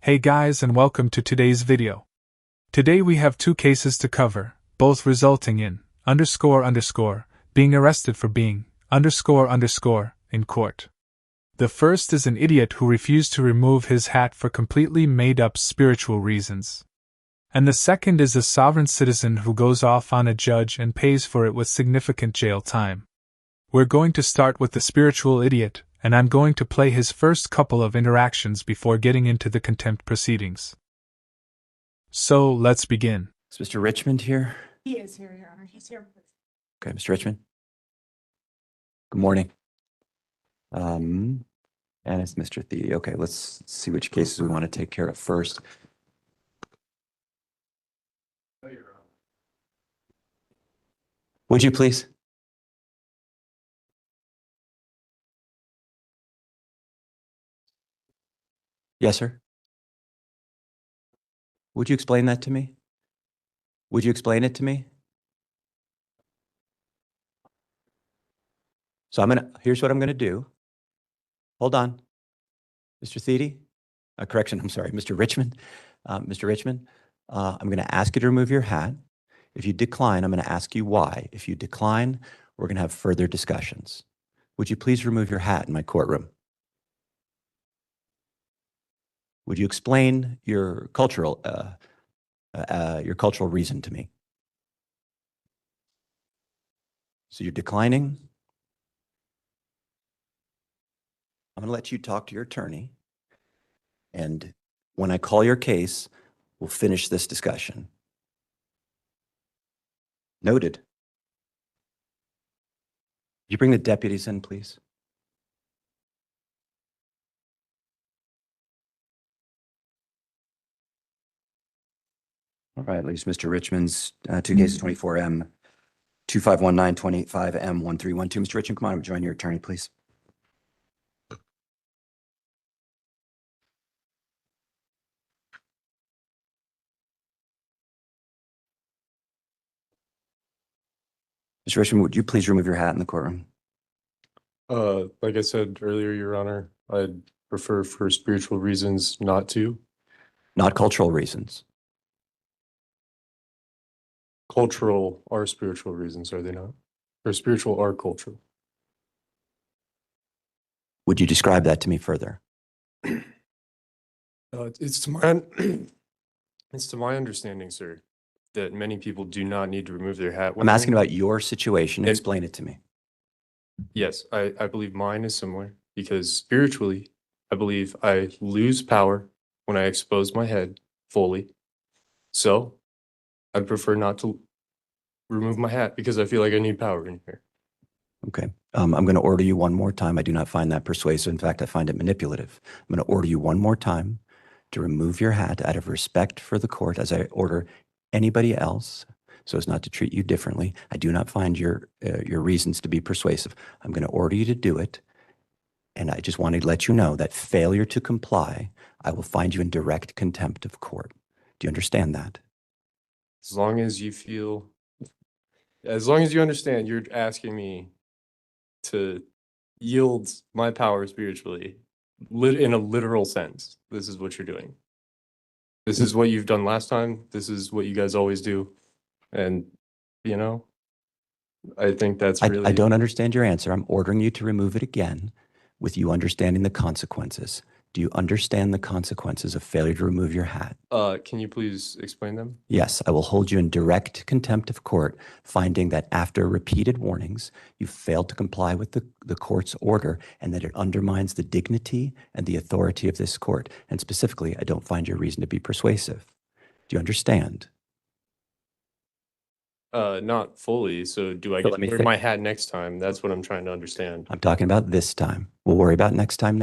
Hey guys, and welcome to today's video. Today we have two cases to cover, both resulting in being arrested for being in court. The first is an idiot who refused to remove his hat for completely made-up spiritual reasons. And the second is a sovereign citizen who goes off on a judge and pays for it with significant jail time. We're going to start with the spiritual idiot, and I'm going to play his first couple of interactions before getting into the contempt proceedings. So, let's begin. Is Mr. Richmond here? He is here, Your Honor. He's here. Okay, Mr. Richmond. Good morning. And it's Mr. Thede. Okay, let's see which cases we want to take care of first. Would you please? Yes, sir. Would you explain that to me? Would you explain it to me? So here's what I'm gonna do. Hold on. Mr. Thede? Correction, I'm sorry, Mr. Richmond. Mr. Richmond, I'm gonna ask you to remove your hat. If you decline, I'm gonna ask you why. If you decline, we're gonna have further discussions. Would you please remove your hat in my courtroom? Would you explain your cultural reason to me? So you're declining? I'm gonna let you talk to your attorney, and when I call your case, we'll finish this discussion. Noted. You bring the deputies in, please. All right, ladies, Mr. Richmond's two cases, 24M, 2519, 25M, 1312. Mr. Richmond, come on, join your attorney, please. Mr. Richmond, would you please remove your hat in the courtroom? Like I said earlier, Your Honor, I'd prefer for spiritual reasons not to. Not cultural reasons. Cultural are spiritual reasons, are they not? Or spiritual are cultural. Would you describe that to me further? It's to my it's to my understanding, sir, that many people do not need to remove their hat. I'm asking about your situation. Explain it to me. Yes, I believe mine is similar because spiritually, I believe I lose power when I expose my head fully. So I'd prefer not to remove my hat because I feel like I need power in here. Okay. I'm going to order you one more time. I do not find that persuasive. In fact, I find it manipulative. I'm going to order you one more time to remove your hat out of respect for the court as I order anybody else, so as not to treat you differently. I do not find your reasons to be persuasive. I'm going to order you to do it. And I just wanted to let you know that failure to comply, I will find you in direct contempt of court. Do you understand that? As long as you feel, as long as you understand, you're asking me to yield my power spiritually, in a literal sense. This is what you're doing. This is what you've done last time. This is what you guys always do. And, you know, I think that's really... I don't understand your answer. I'm ordering you to remove it again with you understanding the consequences. Do you understand the consequences of failure to remove your hat? Can you please explain them? Yes, I will hold you in direct contempt of court, finding that after repeated warnings, you failed to comply with the court's order and that it undermines the dignity and the authority of this court. And specifically, I don't find your reason to be persuasive. Do you understand? Not fully. So do I get to wear my hat next time? That's what I'm trying to understand. I'm talking about this time. We'll worry about next time.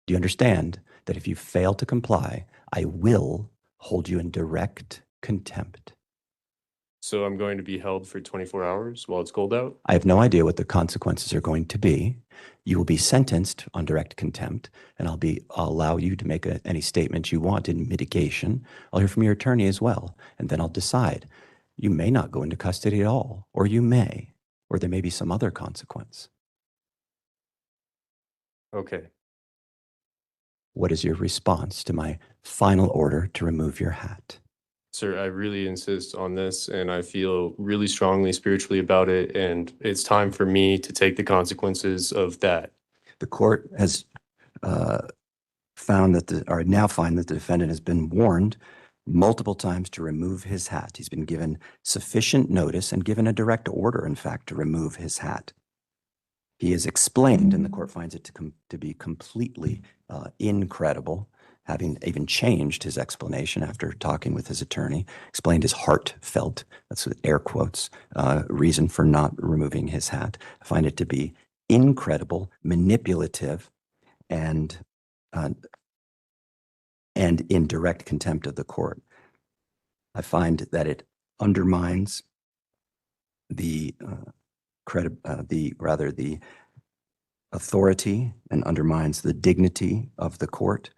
Do you understand that if you fail to comply, I will hold you in direct contempt? So I'm going to be held for 24 hours while it's cold out? I have no idea what the consequences are going to be. You will be sentenced on direct contempt, and I'll allow you to make any statements you want in mitigation. I'll hear from your attorney as well, and then I'll decide. You may not go into custody at all, or you may, or there may be some other consequence. Okay. What is your response to my final order to remove your hat? Sir, I really insist on this, and I feel really strongly spiritually about it, and it's time for me to take the consequences of that. The court has found that now find that the defendant has been warned multiple times to remove his hat. He's been given sufficient notice and given a direct order, in fact, to remove his hat. He is explained, and the court finds it to be completely incredible, having even changed his explanation after talking with his attorney, explained his heartfelt, that's with air quotes, reason for not removing his hat. I find it to be incredible, manipulative, and in direct contempt of the court. I find that it undermines the authority and undermines the dignity of the court.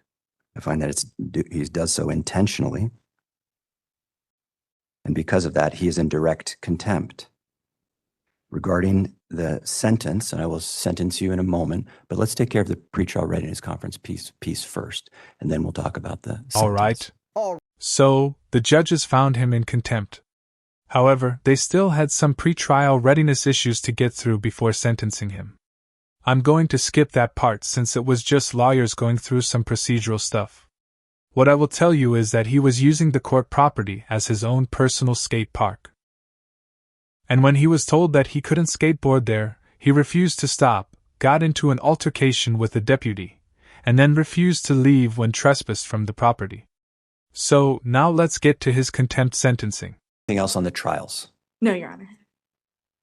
I find that he does so intentionally. And because of that, he is in direct contempt. Regarding the sentence, and I will sentence you in a moment, but let's take care of the pretrial readiness conference piece first, and then we'll talk about the sentence. All right. So, the judges found him in contempt. However, they still had some pretrial readiness issues to get through before sentencing him. I'm going to skip that part since it was just lawyers going through some procedural stuff. What I will tell you is that he was using the court property as his own personal skate park. And when he was told that he couldn't skateboard there, he refused to stop, got into an altercation with the deputy, and then refused to leave when trespassed from the property. So, now let's get to his contempt sentencing. Anything else on the trials? No, Your Honor.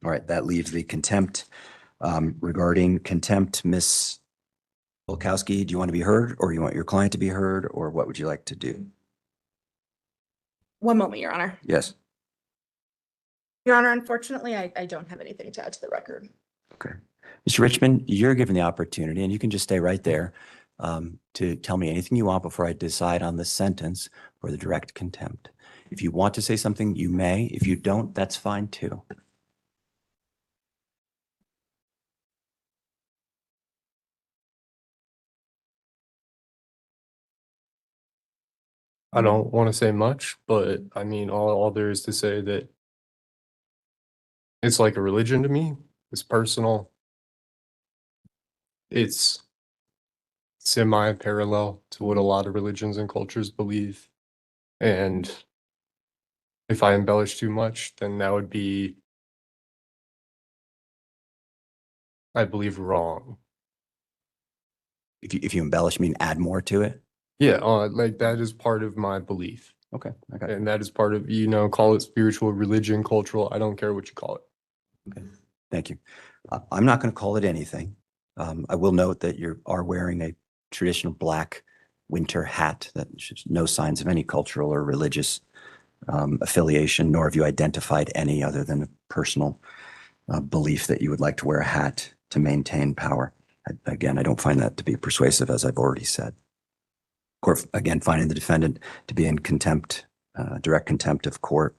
All right, that leaves the contempt. Regarding contempt, Ms. Volkowski, do you want to be heard, or you want your client to be heard, or what would you like to do? One moment, Your Honor. Yes. Your Honor, unfortunately, I don't have anything to add to the record. Okay. Mr. Richmond, you're given the opportunity, and you can just stay right there, to tell me anything you want before I decide on the sentence or the direct contempt. If you want to say something, you may. If you don't, that's fine too. I don't want to say much, but I mean, all there is to say that it's like a religion to me. It's personal. It's semi-parallel to what a lot of religions and cultures believe. And if I embellish too much, then that would be, I believe, wrong. If you embellish, mean add more to it? Yeah, like that is part of my belief. Okay, I got it. And that is part of, call it spiritual, religion, cultural. I don't care what you call it. Okay, thank you. I'm not going to call it anything. I will note that you are wearing a traditional black winter hat that shows no signs of any cultural or religious affiliation, nor have you identified any other than a personal belief that you would like to wear a hat to maintain power. Again, I don't find that to be persuasive, as I've already said. Court, again, finding the defendant to be in contempt, direct contempt of court.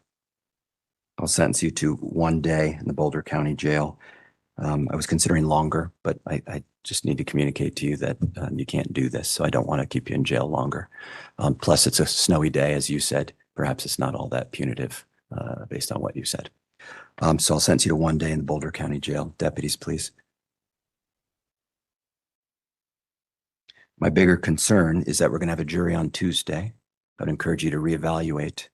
I'll sentence you to 1 day in the Boulder County Jail. I was considering longer, but I just need to communicate to you that you can't do this, so I don't want to keep you in jail longer. Plus, it's a snowy day, as you said. Perhaps it's not all that punitive based on what you said. So I'll sentence you to 1 day in the Boulder County Jail. Deputies, please. My bigger concern is that we're going to have a jury on Tuesday. I would encourage you to reevaluate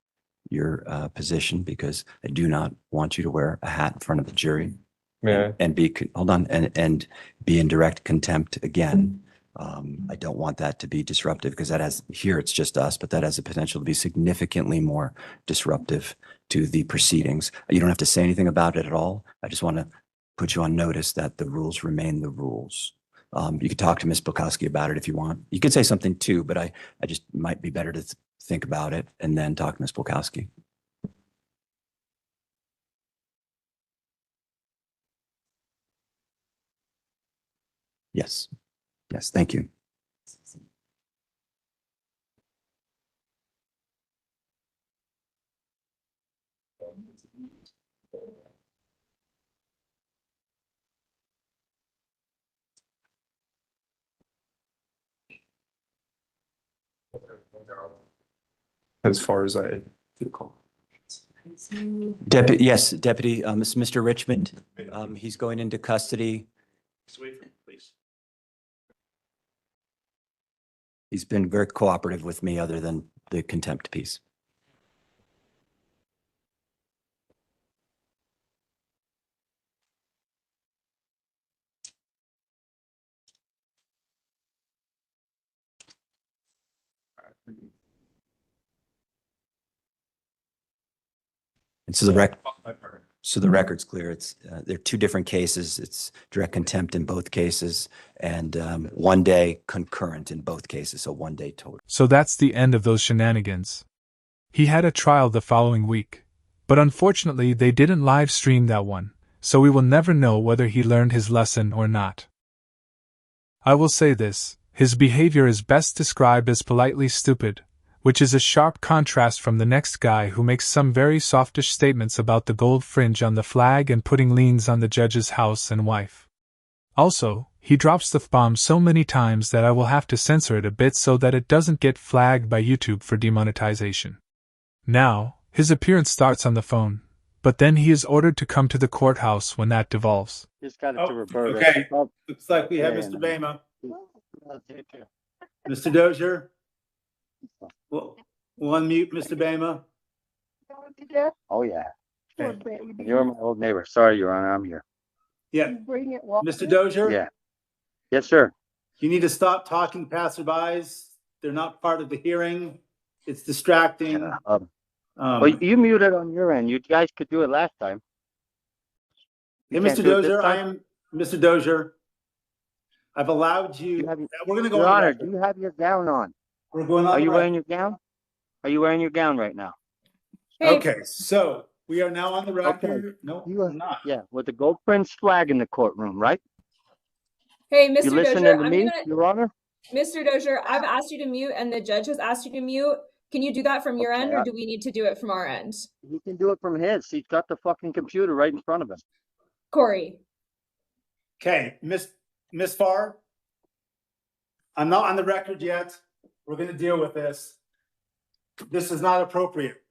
your position, because I do not want you to wear a hat in front of the jury and be be in direct contempt again. I don't want that to be disruptive, because here it's just us, but that has the potential to be significantly more disruptive to the proceedings. You don't have to say anything about it at all. I just want to put you on notice that the rules remain the rules. You could talk to Ms. Bukowski about it if you want. You could say something too, but I just might be better to think about it and then talk to Ms. Bukowski. Yes. Yes, thank you. As far as I recall. Deputy, yes, Deputy, it's Mr. Richmond. He's going into custody. Just wait for me, please. He's been very cooperative with me other than the contempt piece. And so the record's clear. It's there are two different cases. It's direct contempt in both cases, and 1 day concurrent in both cases. So 1 day total. So that's the end of those shenanigans. He had a trial the following week, but unfortunately they didn't live stream that one, so we will never know whether he learned his lesson or not. I will say this, his behavior is best described as politely stupid, which is a sharp contrast from the next guy who makes some very softish statements about the gold fringe on the flag and putting liens on the judge's house and wife. Also, he drops the F-bomb so many times that I will have to censor it a bit so that it doesn't get flagged by YouTube for demonetization. Now, his appearance starts on the phone, but then he is ordered to come to the courthouse when that devolves. Just got it to Roberta. Okay, Oh, looks like we have yeah, Mr. no. Bama. I'll take care. Mr. Dozier? We'll unmute Mr. Bama. Oh, yeah. Okay. You're my old neighbor. Sorry, Your Honor, I'm here. Yeah, Mr. Dozier? Yeah. Yes, sir. You need to stop talking to passerbys. They're not part of the hearing. It's distracting. Well, you muted on your end. You guys could do it last time. Hey, You can't Mr. do it this Dozier, I time? am Mr. Dozier. I've allowed you, You have your- we're gonna go Your on the Honor, do record. you have your gown on? We're going on Are the you record. wearing your gown? Are you wearing your gown right now? Okay, so we are now on the record. No, You we're are- not. Yeah, with the gold Prince flag in the courtroom, right? Hey, You Mr. listening Dozier, to I'm me, gonna, Your Honor? Mr. Dozier, I've asked you to mute and the judge has asked you to mute. Can you do that from your Okay, end or do we need to do it from our end? He can do it from his. He's got the fucking computer right in front of him. Corey, Okay, Miss Farr, I'm not on the record yet. We're gonna deal with this. This is not appropriate.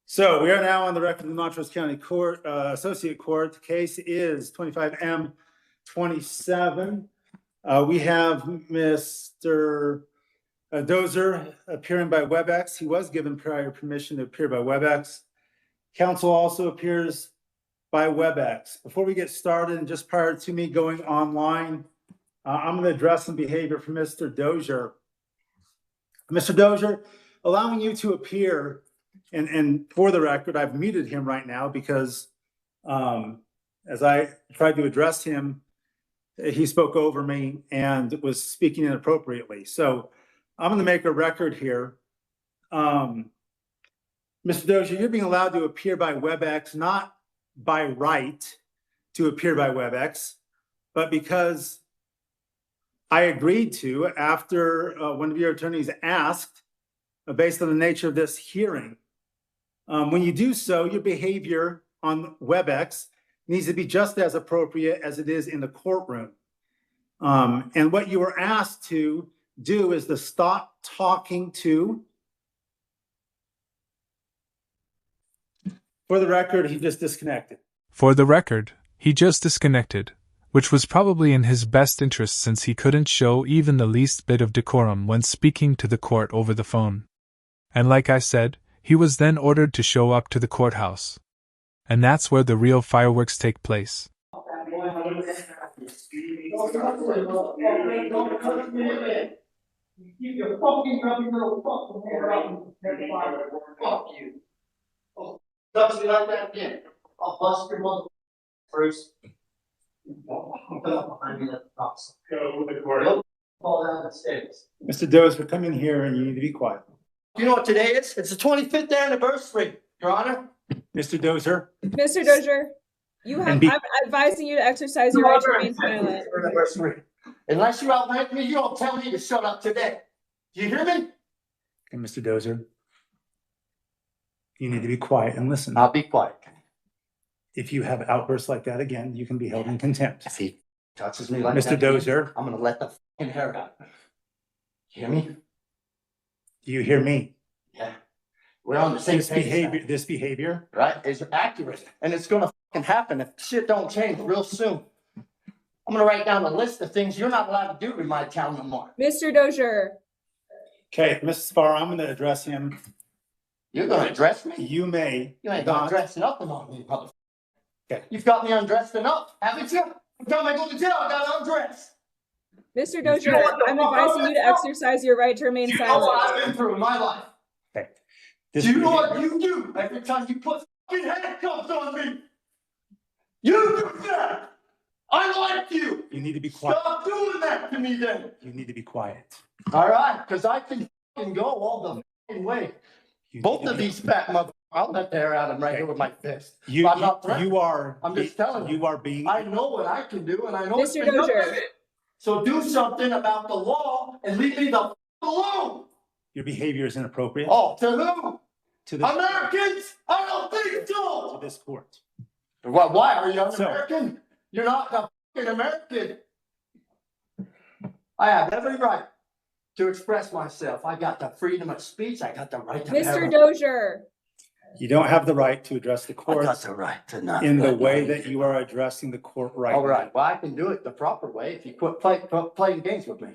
So we are now on the record of the Montrose County Court, Associate Court. The case is 25M27. We have Mr. Dozier appearing by WebEx. He was given prior permission to appear by WebEx. Counsel also appears by WebEx. Before we get started, and just prior to me going online, I'm going to address some behavior from Mr. Dozier. Mr. Dozier, allowing you to appear, and for the record, I've muted him right now because as I tried to address him, he spoke over me and was speaking inappropriately. So I'm going to make a record here. Mr. Dozier, you're being allowed to appear by WebEx, not by right to appear by WebEx, but because I agreed to after one of your attorneys asked, based on the nature of this hearing. When you do so, your behavior on WebEx needs to be just as appropriate as it is in the courtroom. And what you were asked to do is to stop talking to. For the record, he just disconnected. For the record, he just disconnected, which was probably in his best interest since he couldn't show even the least bit of decorum when speaking to the court over the phone. And like I said, he was then ordered to show up to the courthouse. And that's where the real fireworks take place. I'll bust your mother first. Fall down the stairs. Mr. Dozier, come in here and you need to be quiet. You know what today is? It's the 25th anniversary, Your Honor. Mr. Dozier, Mr. Dozier, I'm advising you to exercise your right to remain silent. Anniversary. Unless you outrank me, you don't tell me to shut up today. Do you hear me? and Mr. Dozier, you need to be quiet and listen. I'll be quiet. If you have outbursts like that again, you can be held in contempt. If he touches me like Mr. that, Dozier. I'm gonna let the fucking hair out. You hear me? Do you hear me? Yeah. We're on the same page. This behavior, Right, is accurate, and it's gonna fucking happen if shit don't change real soon. I'm gonna write down a list of things you're not allowed to do in my town no more. Mr. Dozier. okay, Mrs. Farr, I'm gonna address him. You're gonna address me? You may You ain't gonna not. dress nothing on me, motherfucker. Okay. You've got me undressed enough, haven't you? Every time I go to jail, I gotta undress. Mr. Dozier, know what the I'm fuck advising I'm you to about? exercise your right to remain Do you know what silent. I've been through in my life? Okay. Do you know what you do every time you put fucking handcuffs on me? You do that! I like you! You need to be quiet. Stop doing that to me then! You need to be quiet. All right, because I can fucking go all the fucking way. You Both need to of be- these fat motherfuckers, I'll let the hair out of them right here with my fist. You, I'm not threatening. you are. I'm just telling you. You are being. I know what I can do, and I know it's Mr. been Dozier. nothing. So do something about the law and leave me the fuck alone. Your behavior is inappropriate. Oh, to who? To this, Americans? I don't think to so. this court. Well, why are you So- un-American? You're not a fucking American. I have every right to express myself. I got the freedom of speech. I got the right to. Mr. Dozier. You don't have the right to address the I court got the right to not. in the way that you are addressing the court right All now. right, well, I can do it the proper way if you quit playing games with me.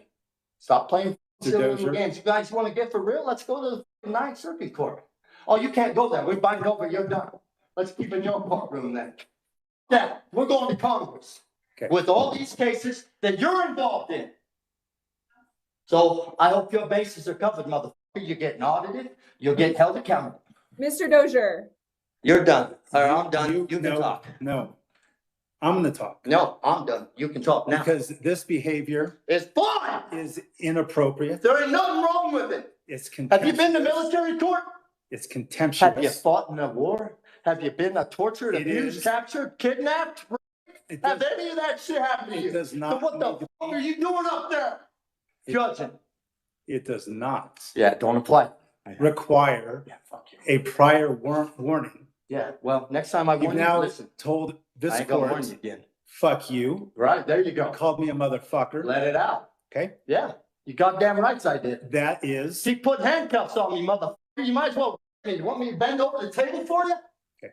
Stop playing Mr. silly little Dozier. games. You guys want to get for real? Let's go to the Ninth Circuit Court. Oh, you can't go there. We bind over, you're done. Let's keep in your courtroom then. Yeah, we're going to Congress Okay. with all these cases that you're involved in. So I hope your bases are covered, motherfucker. You're getting audited. You'll get held accountable. Mr. Dozier. You're done. All right, I'm done. You can no, talk. No, I'm gonna talk. No, I'm done. You can talk now. Because this behavior It's fine. is inappropriate. There ain't nothing wrong with it. It's Have you been to contemptuous. military court? It's Have contemptuous. you fought in a war? Have you been tortured, It abused, is. captured, kidnapped? It Have does- any of that shit happened to It you? does So not what the need to fuck are you doing up there? It- Judging. It does not Yeah, don't apply. require Yeah, fuck you. a prior warning. Yeah, well, next time I You've warn you, now listen. told I this ain't gonna warn court, you again. fuck you. Right, there you You go. called me a motherfucker. Let it out. Okay, Yeah, you goddamn rights I did. that is, Keep putting handcuffs on me, motherfucker. You might as well. You want me to bend over the table for you? Okay.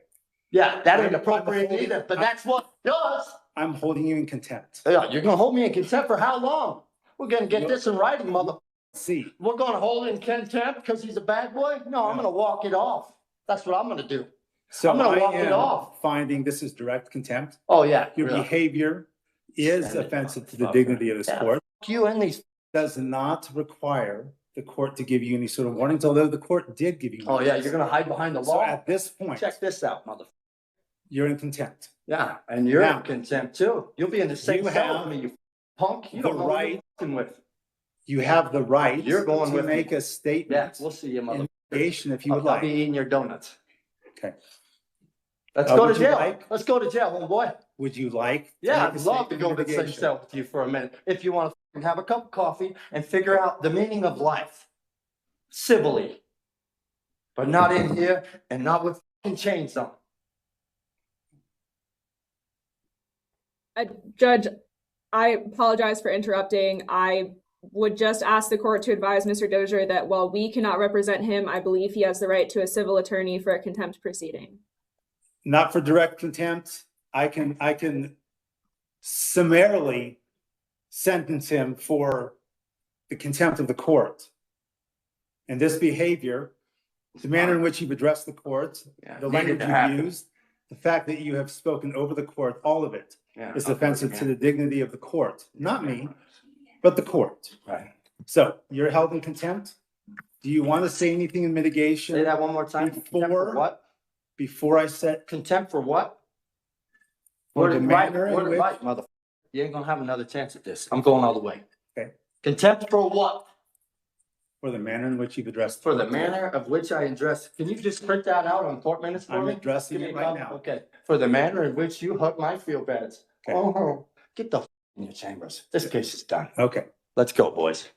Yeah, that ain't I'm appropriate holding- either, but that's what it does. I'm holding you in contempt. Yeah, you're gonna hold me in contempt for how long? We're gonna get No. this in writing, mother. See, We're gonna hold in contempt because he's a bad boy? No, I'm No. gonna walk it off. That's what I'm gonna do. so I'm gonna I walk it am off. finding this is direct contempt. Oh, yeah. Your really. behavior is Stand it, offensive to the motherfucker. dignity of this Yeah. court. You and these, Does not require the court to give you any sort of warnings, although the court did give you. oh, yeah, warnings. you're gonna hide behind the So law? at this point, Check this out, mother. you're in contempt. Yeah, and you're Now, in contempt too. You'll be in the same you cell have with me, you punk. You the don't know who right- you're fucking with. You have the right You're going to with me. make a Yeah, statement we'll see you, mother. in litigation if you would I'll be like. eating your donuts. Okay. Let's go to would you jail. like- Let's go to jail, homeboy. Would you like? to Yeah, make a I'd love to statement go in to the same litigation? cell with you for a minute. If you want to have a cup of coffee and figure out the meaning of life civilly. But not in here and not with fucking chains on. Judge, I apologize for interrupting. I would just ask the court to advise Mr. Dozier that while we cannot represent him, I believe he has the right to a civil attorney for a contempt proceeding. Not for direct contempt. I can summarily sentence him for the contempt of the court. And this behavior, the manner in which you've addressed the court, Yeah, the needed language to you've happen. used, the fact that you have spoken over the court, all of it Yeah, is I'll do it offensive to again. the dignity of the court, not me, but the court. Right. So you're held in contempt. Do you want to say anything in mitigation? Say that one more time. Contempt for Before- what? Before I set Contempt for what? for Word the it right, manner in word it which, right, mother. You ain't gonna have another chance at this. I'm going all the way. Okay. Contempt for what? for the manner in which you've addressed. For the manner of which I address, can you just print that out on court minutes for I'm me? addressing Give me it a right copy. now. Okay, for the manner in which you hurt my feel beds. Okay. Oh, get the in your chambers. This case is done. Okay, Let's go, boys.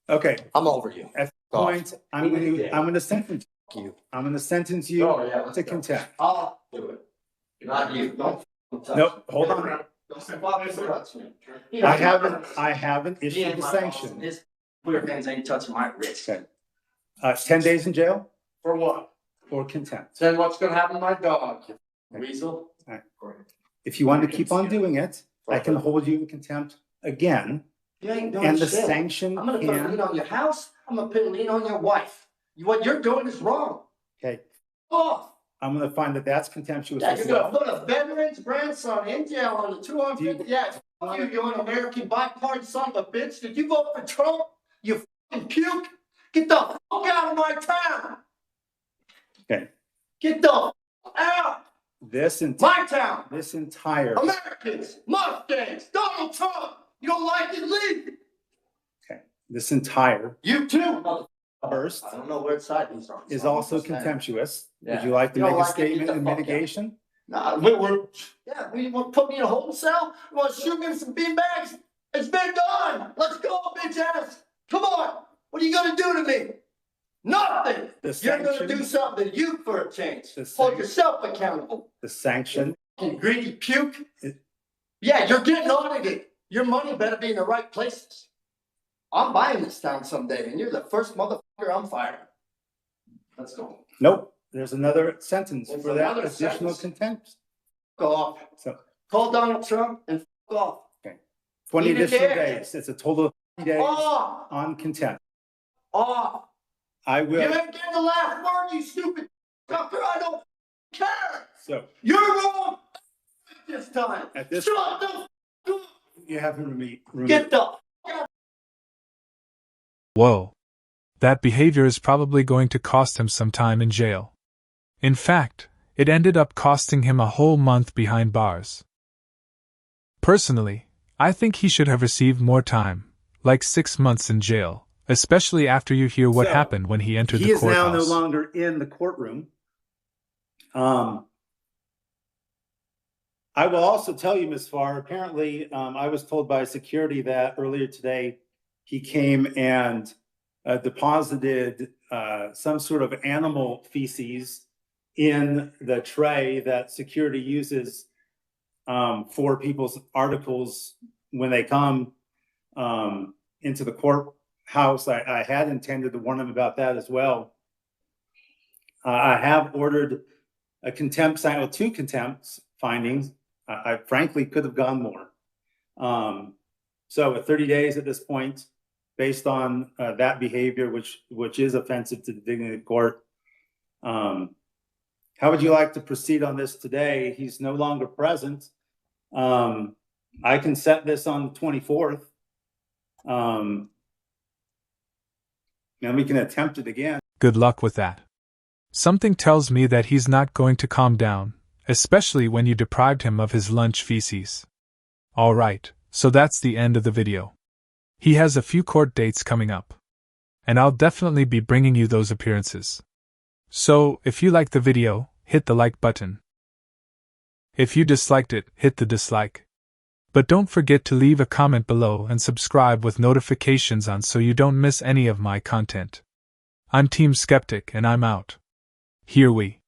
okay. I'm over you. At this Off. point, I'm gonna sentence you. I'm gonna sentence you Oh, yeah, let's to go. contempt. I'll do it. Not you. Don't touch. Nope, hold on. Don't touch me. I haven't He issued ain't the my boss. sanction. His weird hands ain't touching my wrist. Okay. 10 days in jail For what? or contempt. Then what's gonna happen to my dog? Weasel? If you want to keep on doing it, I can hold you in contempt again. You ain't doing And the shit. sanction I'm gonna put a lien can, on your house. I'm gonna put a lien on your wife. What you're doing is wrong. okay, Off. I'm gonna find that that's contemptuous Yeah, as you're gonna well. put a veteran's grandson in jail on the 250. Yeah, fuck you, you're an American bipartisan son of a bitch. Did you vote for Trump? You fucking puke. Get the fuck out of my town. Okay, Get the fuck out. My town. this entire, Americans, Mustangs, Donald Trump. You don't like it, leave. okay, this entire You too, motherfucker. burst I don't know where side he's on. is also contemptuous. Would Yeah. you like to You don't make a like it, get statement the in fuck out. mitigation? Nah, we want to put me in a holding cell? You want to shoot me with some beanbags? It's been done. Let's go, bitch ass. Come on. What are you going to do to me? Nothing. The You're going to sanction- do something to you for a change. The Hold sanction- yourself accountable. The sanction, You greedy puke. Yeah, you're getting audited. Your money better be in the right places. I'm buying this town someday, and you're the first motherfucker I'm firing. Let's go. nope, there's another sentence There's for that another additional sentence. contempt. Go off. So Call Donald Trump and fuck off. 20 Eat a additional dick. days. It's a total of 20 days Off. on contempt. Off. I You will, ain't getting the last word, you stupid sucker. I don't care. so You're wrong this time. At this- Shut the f- up. you have to Get the Whoa. That behavior is probably going to cost him some time in jail. In fact, it ended up costing him a whole month behind bars. Personally, I think he should have received more time, like 6 months in jail, especially after you hear what So, happened when he entered He the is now no courthouse. longer in the courtroom. I will also tell you, Ms. Farr, apparently, I was told by security that earlier today, he came and deposited some sort of animal feces in the tray that security uses for people's articles when they come into the courthouse. I had intended to warn him about that as well. I have ordered a contempt, two contempt findings. I frankly could have gone more. So at 30 days at this point, based on that behavior, which is offensive to the dignity of the court. How would you like to proceed on this today? He's no longer present. I can set this on the 24th. And we can attempt it again. Good luck with that. Something tells me that he's not going to calm down, especially when you deprived him of his lunch feces. Alright, so that's the end of the video. He has a few court dates coming up, and I'll definitely be bringing you those appearances. So, if you liked the video, hit the like button. If you disliked it, hit the dislike. But don't forget to leave a comment below and subscribe with notifications on so you don't miss any of my content. I'm Team Skeptic and I'm out. Here we